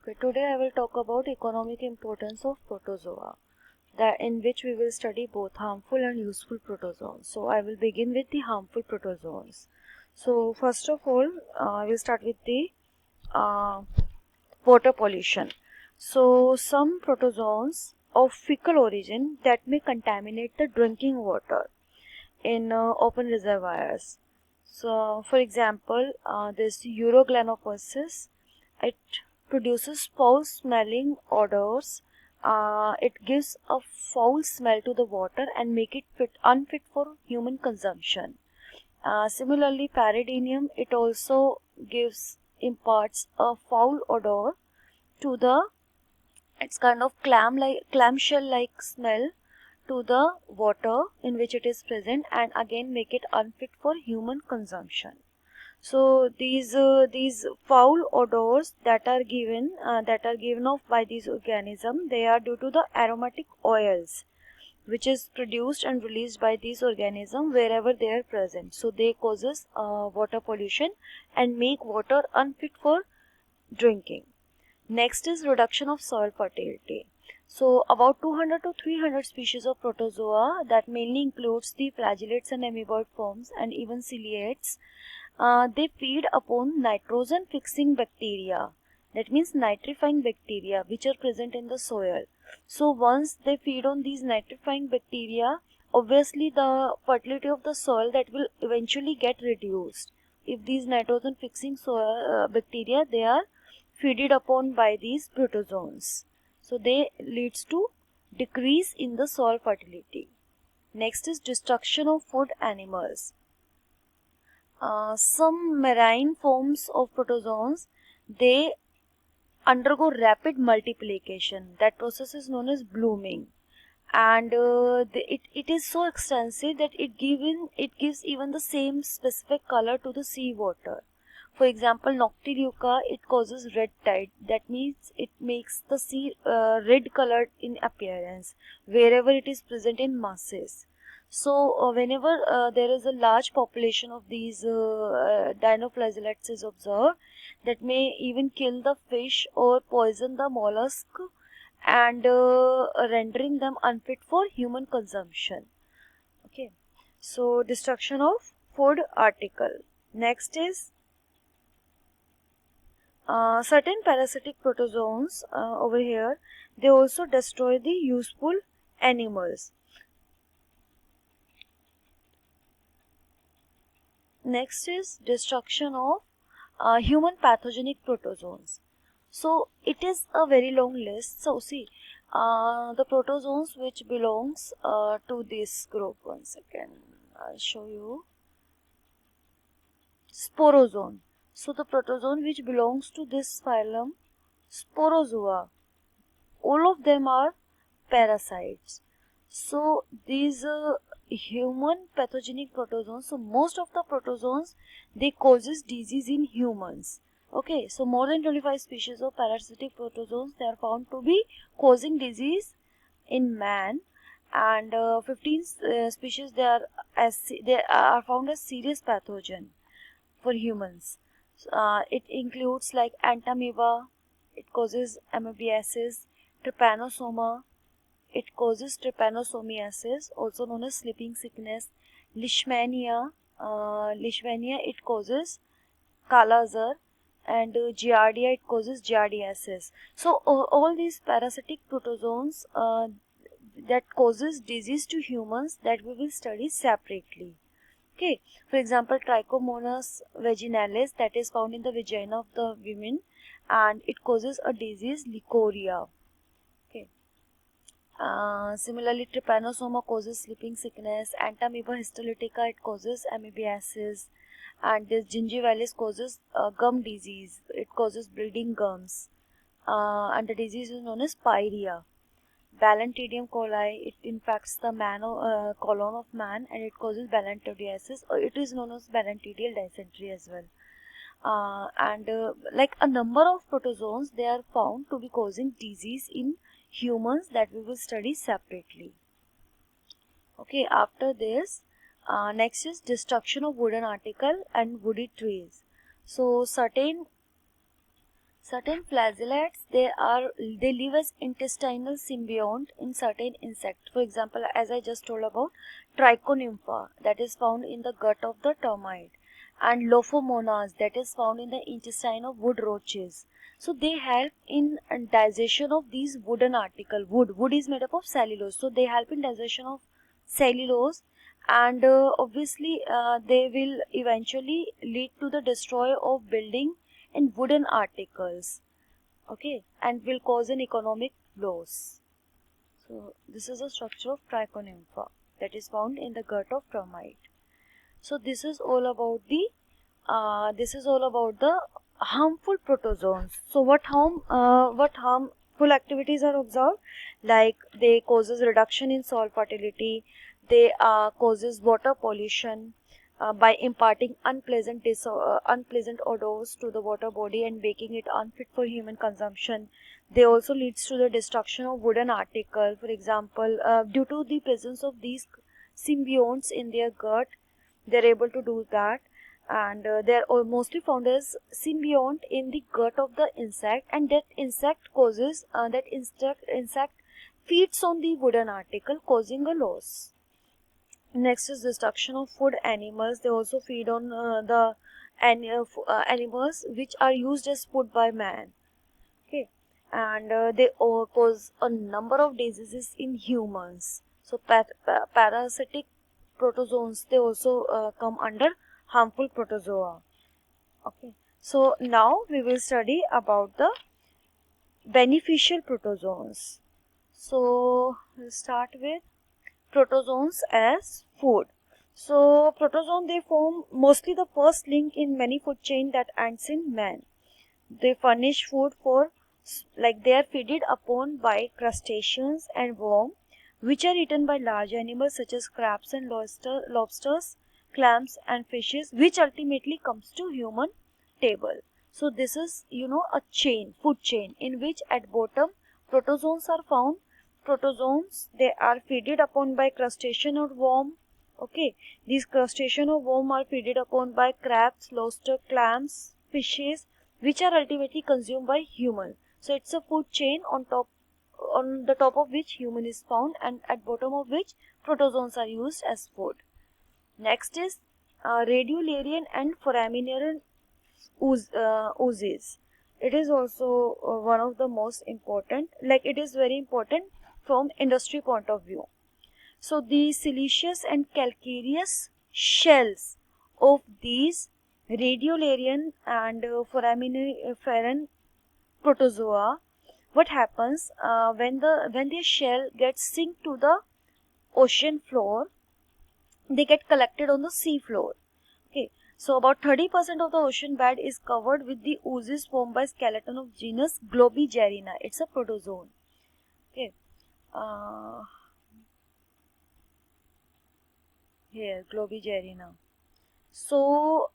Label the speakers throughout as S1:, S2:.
S1: Okay, today I will talk about economic importance of protozoa, that in which we will study both harmful and useful protozoans. So I will begin with the harmful protozoans. So first of all, I will start with the uh, water pollution. So some protozoans of fecal origin that may contaminate the drinking water in open reservoirs. So, for example, this Uroglanophysis, it produces foul-smelling odors. It gives a foul smell to the water and make it unfit for human consumption. Similarly, Paridinium, it also imparts a foul odor to the, it's kind of clamshell like smell to the water in which it is present, and again make it unfit for human consumption. So these foul odors that are given off by these organisms, they are due to the aromatic oils which is produced and released by these organisms wherever they are present. So they causes water pollution and make water unfit for drinking. Next is reduction of soil fertility. So about 200 to 300 species of protozoa, that mainly includes the flagellates and amoeboid forms and even ciliates, they feed upon nitrogen fixing bacteria. That means nitrifying bacteria which are present in the soil. So once they feed on these nitrifying bacteria, obviously the fertility of the soil that will eventually get reduced. If these nitrogen fixing soil bacteria, they are feeded upon by these protozoans. So they leads to decrease in the soil fertility. Next is destruction of food animals. Some marine forms of protozoans, they undergo rapid multiplication. That process is known as blooming, and it is so extensive that it gives even the same specific color to the sea water. For example, Noctiluca, it causes red tide. That means it makes the sea red colored in appearance wherever it is present in masses. So whenever there is a large population of these dinoflagellates is observed, that may even kill the fish or poison the mollusk, and rendering them unfit for human consumption. Okay, so destruction of food article. Next is certain parasitic protozoans over here. They also destroy the useful animals. Next is destruction of human pathogenic protozoans. So it is a very long list. So see, the protozoans which belongs to this group. One second, I'll show you. Sporozoan. So the protozoan which belongs to this phylum, Sporozoa, all of them are parasites. So these human pathogenic protozoans, so most of the protozoans, they causes disease in humans. Okay, so more than 25 species of parasitic protozoans, they are found to be causing disease in man, and 15 species, they are found as serious pathogen for humans. It includes like Entamoeba, it causes amoebiasis, Trypanosoma, it causes trypanosomiasis, also known as sleeping sickness, Leishmania, it causes Kala Azar, and Giardia, it causes Giardiasis. So all these parasitic protozoans that causes disease to humans, that we will study separately. Okay, for example, Trichomonas vaginalis, that is found in the vagina of the women, and it causes a disease Leucorrhea. Okay. Similarly, Trypanosoma causes sleeping sickness, Entamoeba histolytica, it causes amoebiasis, and this gingivalis causes gum disease. It causes bleeding gums, and the disease is known as pyorrhea. Balantidium coli, it infects the colon of man, and it causes balantidiasis, or it is known as balantidial dysentery as well. And like a number of protozoans, they are found to be causing disease in humans, that we will study separately. Okay, after this, next is destruction of wooden article and woody trees. So certain Certain flagellates, they live as intestinal symbiont in certain insects. For example, as I just told about Trichonympha, that is found in the gut of the termite, and Lophomonas, that is found in the intestine of wood roaches. So they help in digestion of these wooden article. Wood is made up of cellulose, so they help in digestion of cellulose, and obviously they will eventually lead to the destroy of building and wooden articles, okay, and will cause an economic loss. So this is the structure of Trichonympha that is found in the gut of termite. So this is all about the harmful protozoans. So what harmful activities are observed? Like they causes reduction in soil fertility, they causes water pollution by imparting unpleasant odors to the water body and making it unfit for human consumption. They also leads to the destruction of wooden article. For example, due to the presence of these symbionts in their gut, they're able to do that, and they're mostly found as symbiont in the gut of the insect, and that insect feeds on the wooden article, causing a loss. Next is destruction of food animals. They also feed on animals which are used as food by man, okay, and they cause a number of diseases in humans. So parasitic protozoans, they also come under harmful protozoa, okay. So now we will study about the beneficial protozoans. So we'll start with protozoans as food. So protozoan, they form mostly the first link in many food chain that ends in man. They furnish food for, like they are feeded upon by crustaceans and worms, which are eaten by large animals such as crabs and lobsters, clams and fishes, which ultimately comes to human table. So this is, a chain, food chain, in which at bottom protozoans are found. Protozoans, they are feeded upon by crustacean or worm. Okay, these crustacean or worm are feeded upon by crabs, lobster, clams, fishes, which are ultimately consumed by human. So it's a food chain on the top of which human is found, and at bottom of which protozoans are used as food. Next is radiolarian and foraminifera oozes. It is also one of the most important, like it is very important from industry point of view. So the siliceous and calcareous shells of these radiolarian and foraminiferan protozoa, what happens when their shell gets sink to the ocean floor, they get collected on the sea floor. Okay, so about 30% of the ocean bed is covered with the oozes formed by skeleton of genus Globigerina. It's a protozoan. Okay, uh, here Globigerina. So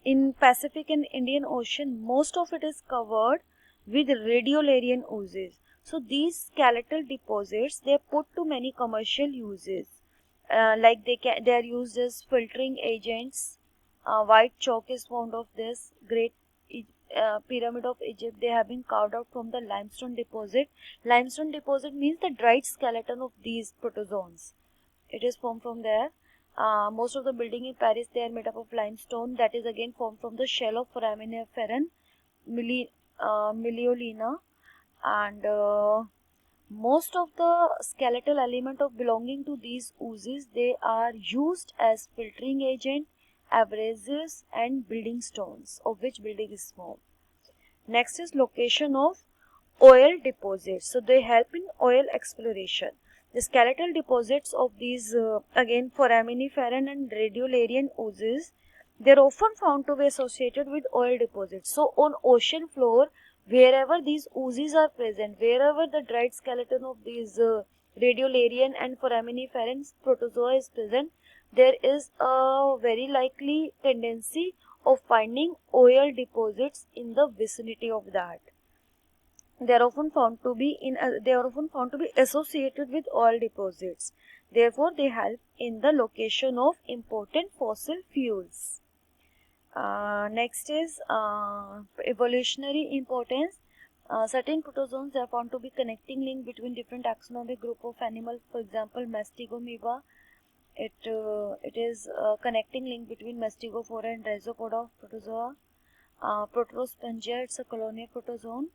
S1: in Pacific and Indian Ocean, most of it is covered with radiolarian oozes. So these skeletal deposits, they are put to many commercial uses. Like they are used as filtering agents. White chalk is found of this. Great Pyramid of Egypt, they have been carved out from the limestone deposit. Limestone deposit means the dried skeleton of these protozoans. It is formed from there. Most of the building in Paris, they are made up of limestone, that is again formed from the shell of foraminiferan Miliolina, and most of the skeletal element of belonging to these oozes, they are used as filtering agent, abrasives and building stones, of which building is formed. Next is location of oil deposits. So they help in oil exploration. The skeletal deposits of these again foraminiferan and radiolarian oozes, they are often found to be associated with oil deposits. So on ocean floor, wherever these oozes are present, wherever the dried skeleton of these radiolarian and foraminiferan protozoa is present, there is a very likely tendency of finding oil deposits in the vicinity of that. They are often found to be associated with oil deposits. Therefore, they help in the location of important fossil fuels. Next is evolutionary importance. Certain protozoans are found to be connecting link between different taxonomic group of animals. For example, Mastigomoeba. It is a connecting link between Mastigophora and Rhizopoda protozoa. Protospongia, it's a colonial protozoan,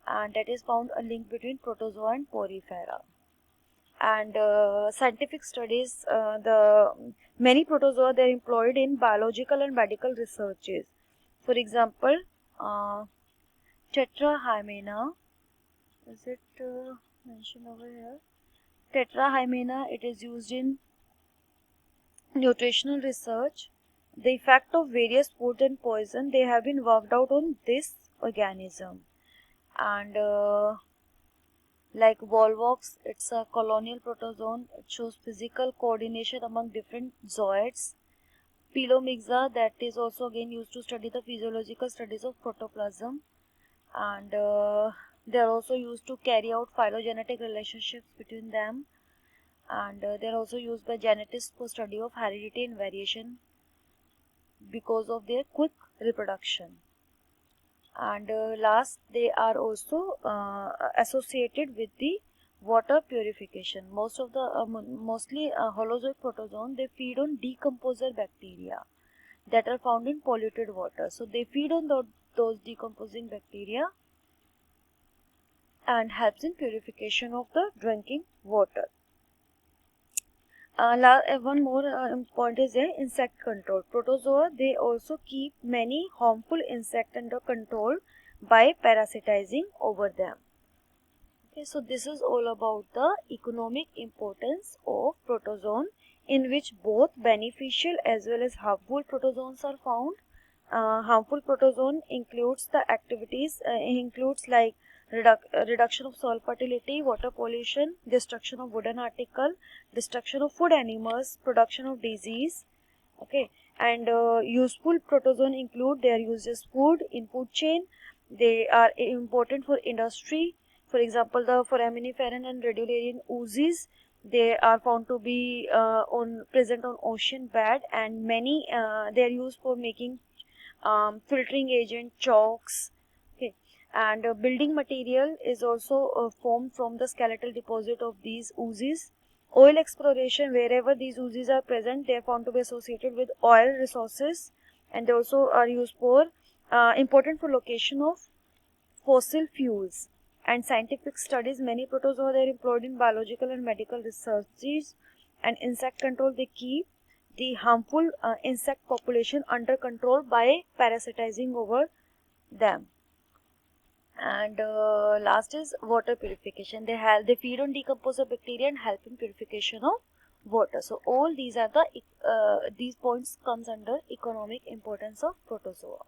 S1: and that is found a link between protozoa and porifera. And scientific studies, the many protozoa, they are employed in biological and medical researches. For example, uh, Tetrahymena, is it mentioned over here? Tetrahymena, it is used in nutritional research. The effect of various food and poison, they have been worked out on this organism. And like Volvox, it's a colonial protozoan. It shows physical coordination among different zooids. Pelomyxa, that is also again used to study the physiological studies of protoplasm. And they are also used to carry out phylogenetic relationships between them. And they are also used by geneticists for study of heredity and variation because of their quick reproduction. And last, they are also associated with the water purification. Mostly holozoic protozoan, they feed on decomposer bacteria that are found in polluted water. So they feed on those decomposing bacteria and helps in purification of the drinking water. One more point is insect control. Protozoa, they also keep many harmful insects under control by parasitizing over them. Okay, so this is all about the economic importance of protozoan, in which both beneficial as well as harmful protozoans are found. Harmful protozoan includes the activities, includes like reduction of soil fertility, water pollution, destruction of wooden article, destruction of food animals, production of disease. Okay, and useful protozoan include, they are used as food in food chain. They are important for industry. For example, the foraminiferan and radiolarian oozes, they are found to be present on ocean bed, and many they are used for making filtering agent, chalks. Okay, and building material is also formed from the skeletal deposit of these oozes. Oil exploration, wherever these oozes are present, they are found to be associated with oil resources, and they also are used for important for location of fossil fuels. And scientific studies, many protozoa, they are employed in biological and medical researches. And insect control, they keep the harmful insect population under control by parasitizing over them. And last is water purification. They feed on decomposer bacteria and help in purification of water. So all these are the these points comes under economic importance of protozoa.